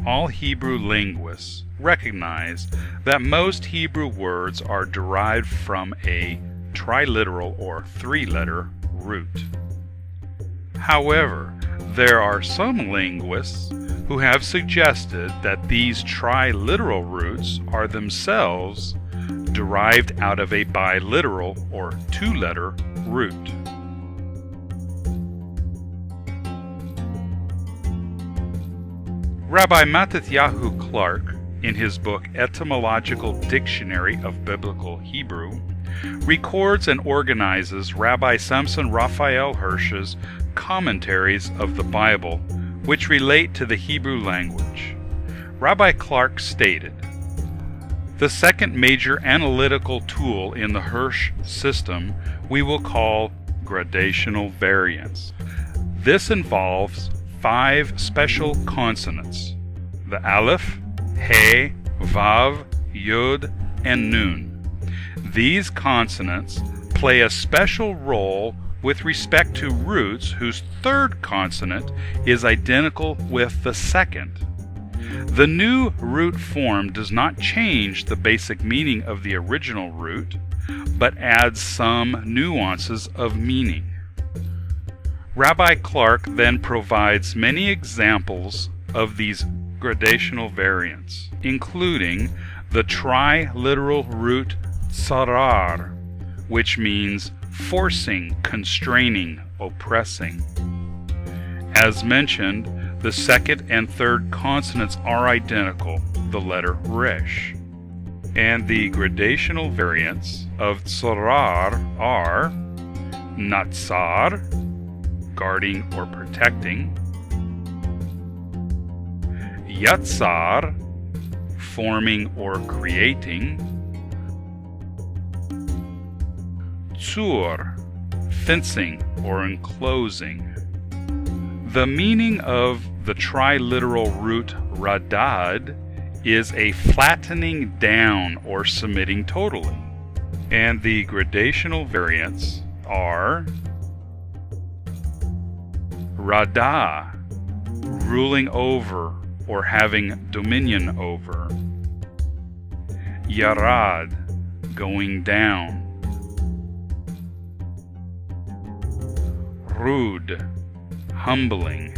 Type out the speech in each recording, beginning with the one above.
all Hebrew linguists recognize that most Hebrew words are derived from a triliteral or three-letter root. However, there are some linguists who have suggested that these triliteral roots are themselves derived out of a biliteral or two-letter root. Rabbi Matityahu Clark, in his book Etymological Dictionary of Biblical Hebrew, records and organizes Rabbi Samson Raphael Hirsch's commentaries of the Bible, which relate to the Hebrew language. Rabbi Clark stated, "The second major analytical tool in the Hirsch system we will call gradational variants. This involves 5 special consonants: the aleph, he, vav, yud, and nun. These consonants play a special role with respect to roots whose third consonant is identical with the second. The new root form does not change the basic meaning of the original root, but adds some nuances of meaning." Rabbi Clark then provides many examples of these gradational variants, including the triliteral root tsarar, which means forcing, constraining, oppressing. As mentioned, the second and third consonants are identical, the letter resh. And the gradational variants of tsarar are natsar, guarding or protecting; yatsar, forming or creating; tsur, fencing or enclosing. The meaning of the triliteral root radad is a flattening down or submitting totally. And the gradational variants are rada, ruling over or having dominion over; yarad, going down; rud, humbling.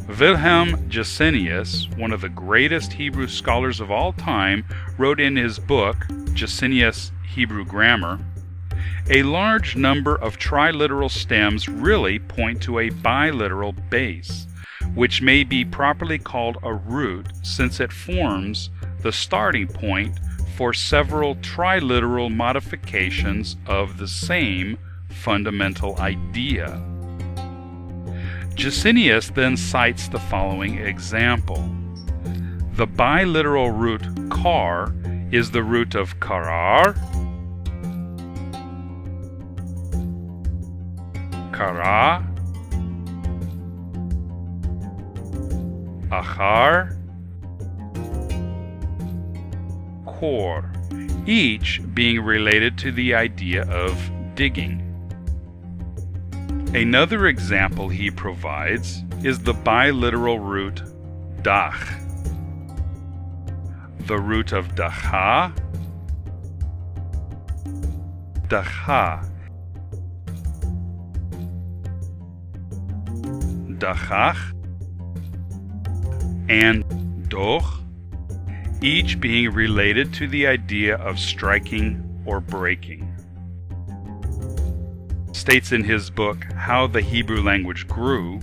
Wilhelm Gesenius, one of the greatest Hebrew scholars of all time, wrote in his book, Gesenius' Hebrew Grammar, "A large number of triliteral stems really point to a biliteral base, which may be properly called a root since it forms the starting point for several triliteral modifications of the same fundamental idea." Gesenius then cites the following example. The biliteral root kar is the root of karar, kara, achar, kor, each being related to the idea of digging. Another example he provides is the biliteral root dach. The root of dacha, dacha, dachach, and doch, each being related to the idea of striking or breaking. States in his book, How the Hebrew Language Grew,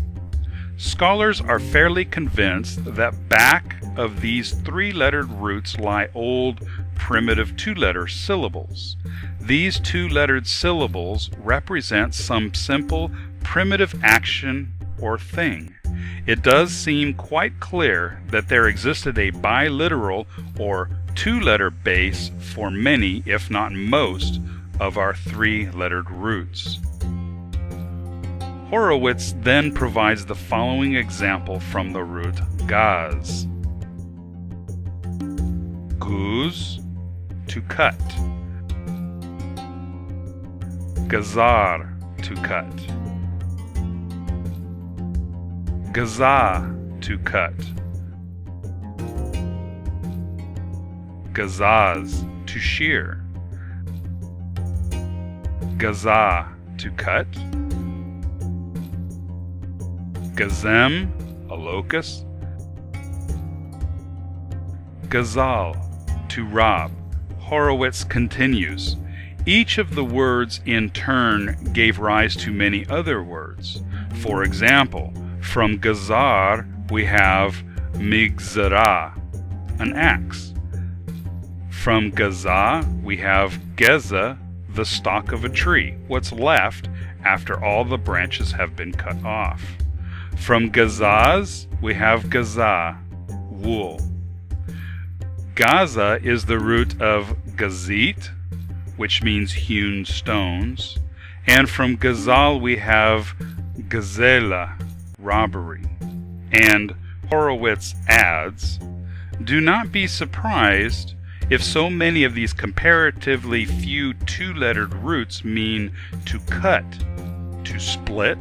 scholars are fairly convinced that back of these three-lettered roots lie old, primitive two-letter syllables. These two-lettered syllables represent some simple, primitive action or thing. It does seem quite clear that there existed a biliteral or two-letter base for many, if not most, of our three-lettered roots. Horowitz then provides the following example from the root gaz. Guz, to cut. Gazar, to cut. Gaza, to cut. Gazaz, to shear. Gaza, to cut. Gazem, a locust. Gazal, to rob. Horowitz continues, each of the words in turn gave rise to many other words. For example, from gazar we have migzara, an axe. From gaza we have geza, the stalk of a tree, what's left after all the branches have been cut off. From gazaz we have gaza, wool. Gaza is the root of gazit, which means hewn stones, and from gazal we have gazela, robbery. And Horowitz adds, do not be surprised if so many of these comparatively few two-lettered roots mean to cut, to split,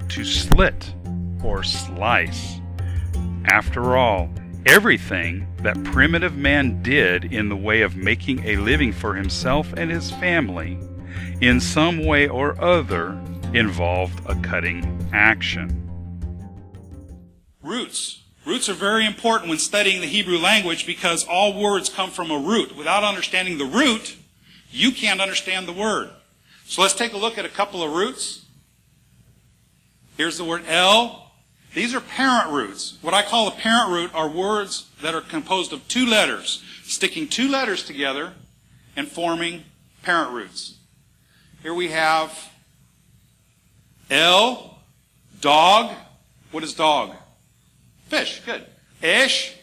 to slit, or slice. After all, everything that primitive man did in the way of making a living for himself and his family, in some way or other, involved a cutting action. Roots. Roots are very important when studying the Hebrew language because all words come from a root. Without understanding the root, you can't understand the word. So let's take a look at a couple of roots. Here's the word el. These are parent roots. What I call a parent root are words that are composed of two letters, sticking two letters together and forming parent roots. Here we have el, dog. What is dog? Fish. Good. Esh.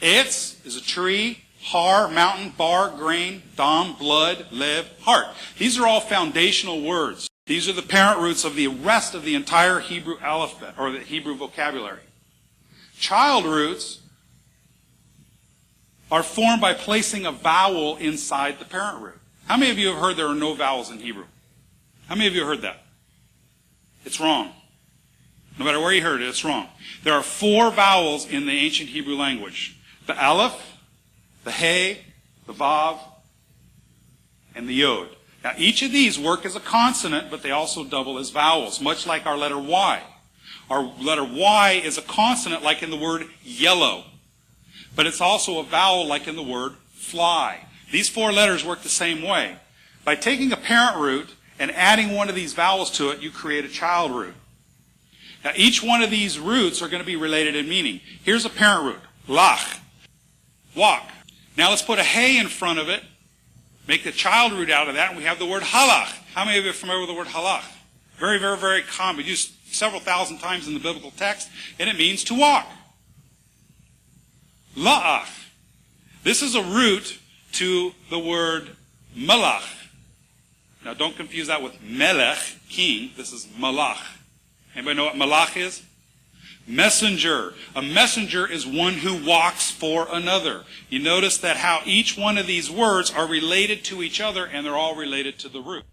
Etz is a tree. Har, mountain. Bar, grain. Dam, blood. Lev, heart. These are all foundational words. These are the parent roots of the rest of the entire Hebrew alphabet, or the Hebrew vocabulary. Child roots are formed by placing a vowel inside the parent root. How many of you have heard there are no vowels in Hebrew? How many of you have heard that? It's wrong. No matter where you heard it, it's wrong. There are 4 vowels in the ancient Hebrew language. The aleph, the he, the vav, and the yod. Now, each of these work as a consonant, but they also double as vowels, much like our letter Y. Our letter Y is a consonant like in the word yellow, but it's also a vowel like in the word fly. These 4 letters work the same way. By taking a parent root and adding one of these vowels to it, you create a child root. Now, each one of these roots are going to be related in meaning. Here's a parent root, lach, walk. Now, let's put a hey in front of it. Make the child root out of that, and we have the word halach. How many of you are familiar with the word halach? Very, very, very common. Used several thousand times in the biblical text, and it means to walk. La'ach. This is a root to the word malach. Now, don't confuse that with melech, king. This is malach. Anybody know what malach is? Messenger. A messenger is one who walks for another. You notice that how each one of these words are related to each other, and they're all related to the root.